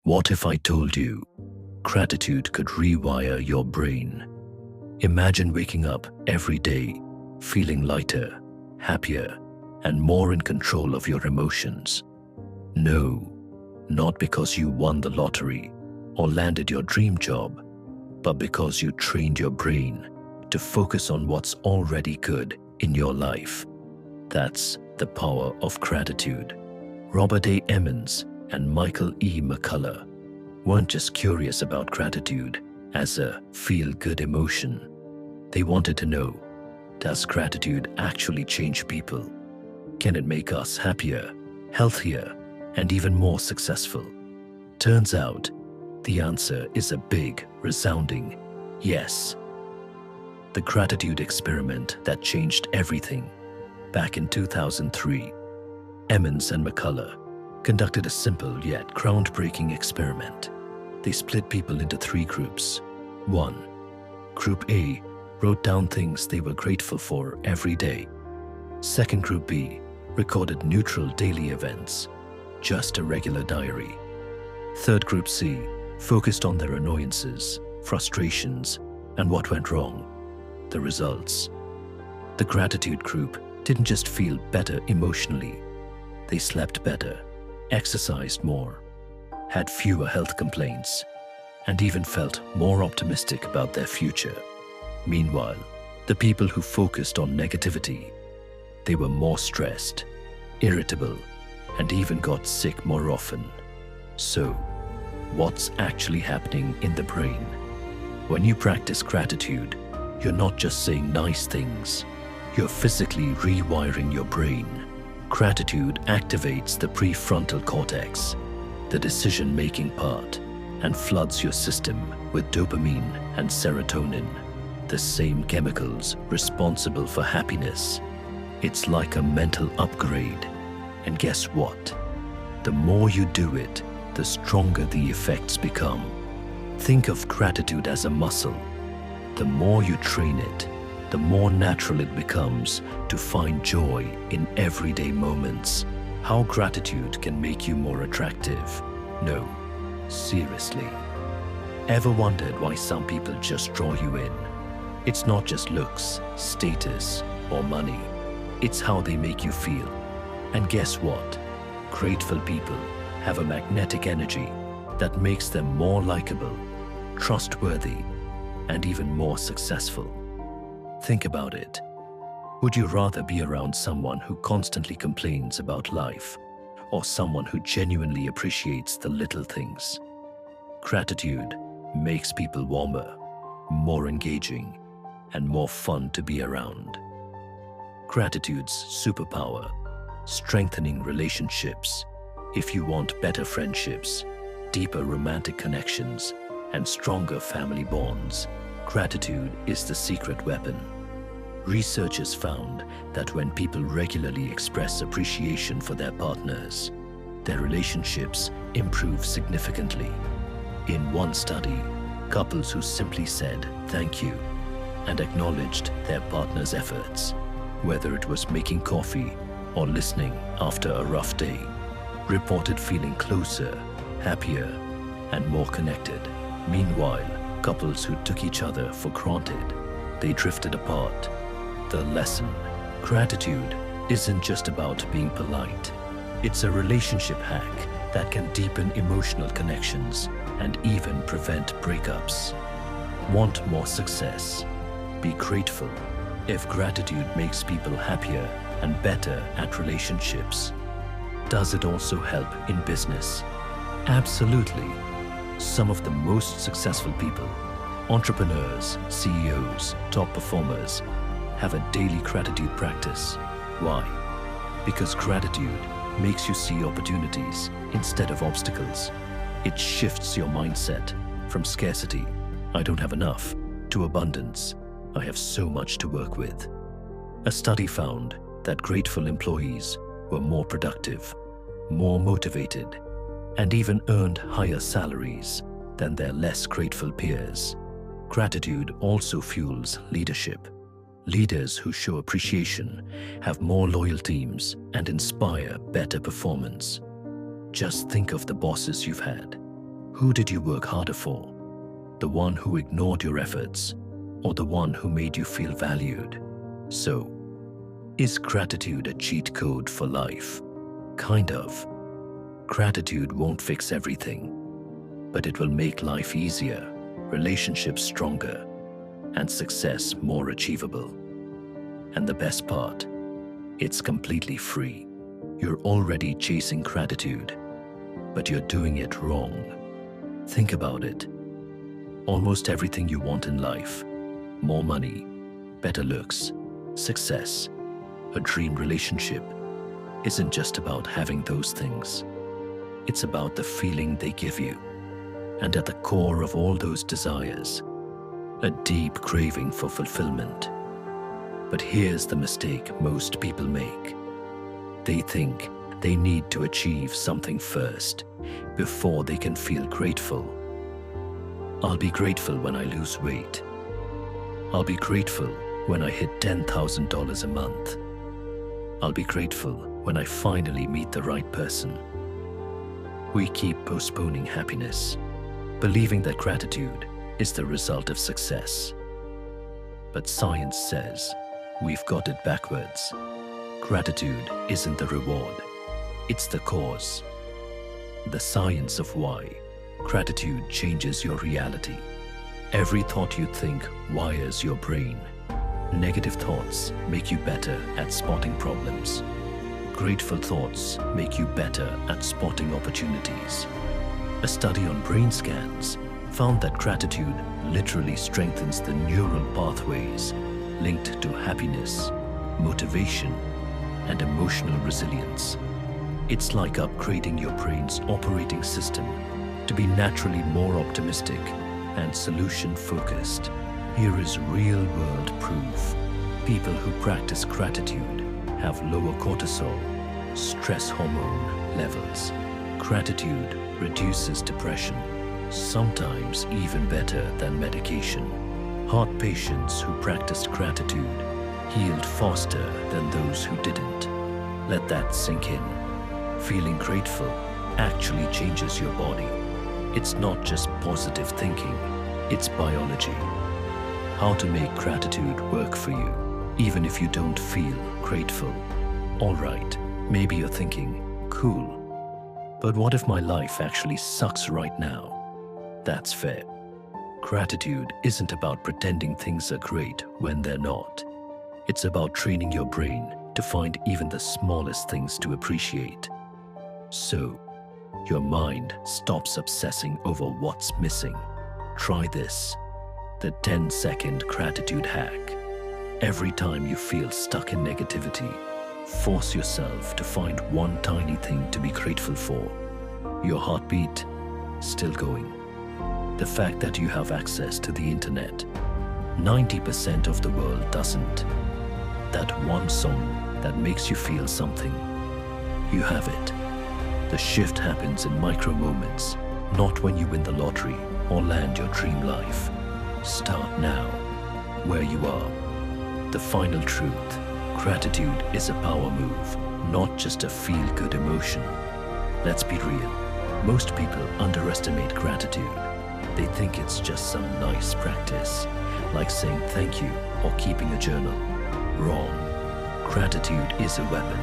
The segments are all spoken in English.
What if I told you gratitude could rewire your brain? Imagine waking up every day feeling lighter, happier, and more in control of your emotions. No, not because you won the lottery or landed your dream job, but because you trained your brain to focus on what's already good in your life. That's the power of gratitude. Robert A. Emmons and Michael E. McCullough weren't just curious about gratitude as a feel-good emotion. They wanted to know, does gratitude actually change people? Can it make us happier, healthier, and even more successful? Turns out, the answer is a big, resounding yes. The gratitude experiment that changed everything. Back in 2003, Emmons and McCullough conducted a simple yet groundbreaking experiment. They split people into 3 groups. 1. Group A wrote down things they were grateful for every day. Second Group B recorded neutral daily events, just a regular diary. Third Group C focused on their annoyances, frustrations, and what went wrong. The results. The gratitude group didn't just feel better emotionally. They slept better, exercised more, had fewer health complaints, and even felt more optimistic about their future. Meanwhile, the people who focused on negativity, they were more stressed, irritable, and even got sick more often. So, what's actually happening in the brain? When you practice gratitude, you're not just saying nice things, you're physically rewiring your brain. Gratitude activates the prefrontal cortex, the decision-making part, and floods your system with dopamine and serotonin, the same chemicals responsible for happiness. It's like a mental upgrade. And guess what? The more you do it, the stronger the effects become. Think of gratitude as a muscle. The more you train it, the more natural it becomes to find joy in everyday moments. How gratitude can make you more attractive? No, seriously. Ever wondered why some people just draw you in? It's not just looks, status, or money. It's how they make you feel. And guess what? Grateful people have a magnetic energy that makes them more likable, trustworthy, and even more successful. Think about it. Would you rather be around someone who constantly complains about life, or someone who genuinely appreciates the little things? Gratitude makes people warmer, more engaging, and more fun to be around. Gratitude's superpower: strengthening relationships. If you want better friendships, deeper romantic connections, and stronger family bonds, gratitude is the secret weapon. Researchers found that when people regularly express appreciation for their partners, their relationships improve significantly. In one study, couples who simply said thank you and acknowledged their partner's efforts, whether it was making coffee or listening after a rough day, reported feeling closer, happier, and more connected. Meanwhile, couples who took each other for granted, they drifted apart. The lesson: gratitude isn't just about being polite. It's a relationship hack that can deepen emotional connections and even prevent breakups. Want more success? Be grateful. If gratitude makes people happier and better at relationships, does it also help in business? Absolutely. Some of the most successful people, entrepreneurs, CEOs, top performers, have a daily gratitude practice. Why? Because gratitude makes you see opportunities instead of obstacles. It shifts your mindset from scarcity, I don't have enough, to abundance, I have so much to work with. A study found that grateful employees were more productive, more motivated, and even earned higher salaries than their less grateful peers. Gratitude also fuels leadership. Leaders who show appreciation have more loyal teams and inspire better performance. Just think of the bosses you've had. Who did you work harder for? The one who ignored your efforts, or the one who made you feel valued? So, is gratitude a cheat code for life? Kind of. Gratitude won't fix everything, but it will make life easier, relationships stronger, and success more achievable. And the best part, it's completely free. You're already chasing gratitude, but you're doing it wrong. Think about it. Almost everything you want in life, more money, better looks, success, a dream relationship, isn't just about having those things. It's about the feeling they give you. And at the core of all those desires, a deep craving for fulfillment. But here's the mistake most people make. They think they need to achieve something first before they can feel grateful. I'll be grateful when I lose weight. I'll be grateful when I hit $10,000 a month. I'll be grateful when I finally meet the right person. We keep postponing happiness, believing that gratitude is the result of success. But science says we've got it backwards. Gratitude isn't the reward, it's the cause. The science of why gratitude changes your reality. Every thought you think wires your brain. Negative thoughts make you better at spotting problems. Grateful thoughts make you better at spotting opportunities. A study on brain scans found that gratitude literally strengthens the neural pathways linked to happiness, motivation, and emotional resilience. It's like upgrading your brain's operating system to be naturally more optimistic and solution-focused. Here is real-world proof. People who practice gratitude have lower cortisol, stress hormone levels. Gratitude reduces depression, sometimes even better than medication. Heart patients who practiced gratitude healed faster than those who didn't. Let that sink in. Feeling grateful actually changes your body. It's not just positive thinking, it's biology. How to make gratitude work for you, even if you don't feel grateful. All right, maybe you're thinking, cool, but what if my life actually sucks right now? That's fair. Gratitude isn't about pretending things are great when they're not. It's about training your brain to find even the smallest things to appreciate. So, your mind stops obsessing over what's missing. Try this. The 10-second gratitude hack. Every time you feel stuck in negativity, force yourself to find one tiny thing to be grateful for. Your heartbeat, still going. The fact that you have access to the internet. 90% of the world doesn't. That one song that makes you feel something. You have it. The shift happens in micro moments, not when you win the lottery or land your dream life. Start now, where you are. The final truth, gratitude is a power move, not just a feel-good emotion. Let's be real, most people underestimate gratitude. They think it's just some nice practice, like saying thank you or keeping a journal. Wrong. Gratitude is a weapon,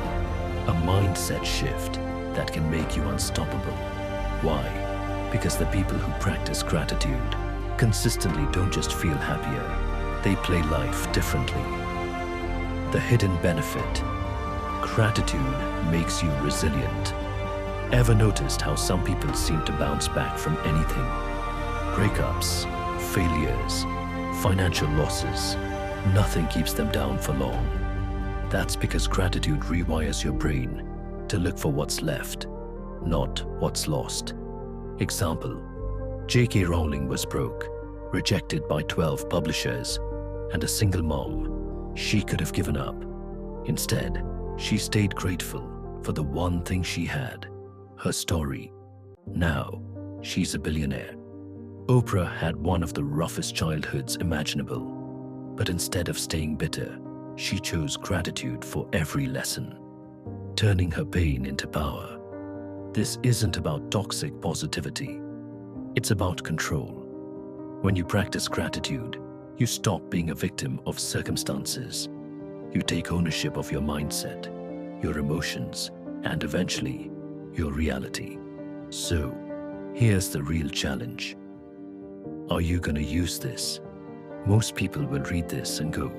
a mindset shift that can make you unstoppable. Why? Because the people who practice gratitude consistently don't just feel happier, they play life differently. The hidden benefit. Gratitude makes you resilient. Ever noticed how some people seem to bounce back from anything? Breakups, failures, financial losses. Nothing keeps them down for long. That's because gratitude rewires your brain to look for what's left, not what's lost. Example, J.K. Rowling was broke, rejected by 12 publishers, and a single mom. She could have given up. Instead, she stayed grateful for the one thing she had, her story. Now, she's a billionaire. Oprah had one of the roughest childhoods imaginable, but instead of staying bitter, she chose gratitude for every lesson, turning her pain into power. This isn't about toxic positivity. It's about control. When you practice gratitude, you stop being a victim of circumstances. You take ownership of your mindset, your emotions, and eventually, your reality. So, here's the real challenge. Are you going to use this? Most people will read this and go,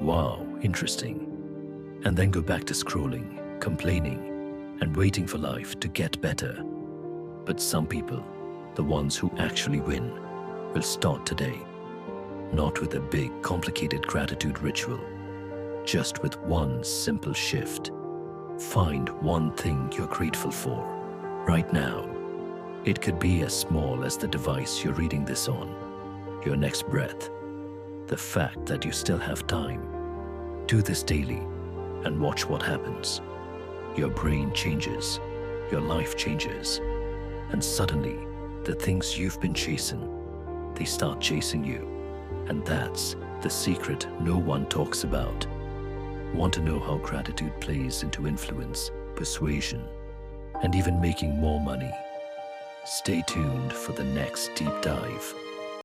wow, interesting, and then go back to scrolling, complaining, and waiting for life to get better. But some people, the ones who actually win, will start today. Not with a big, complicated gratitude ritual, just with one simple shift. Find one thing you're grateful for right now. It could be as small as the device you're reading this on, your next breath, the fact that you still have time. Do this daily and watch what happens. Your brain changes, your life changes, and suddenly the things you've been chasing, they start chasing you. And that's the secret no one talks about. Want to know how gratitude plays into influence, persuasion, and even making more money? Stay tuned for the next deep dive.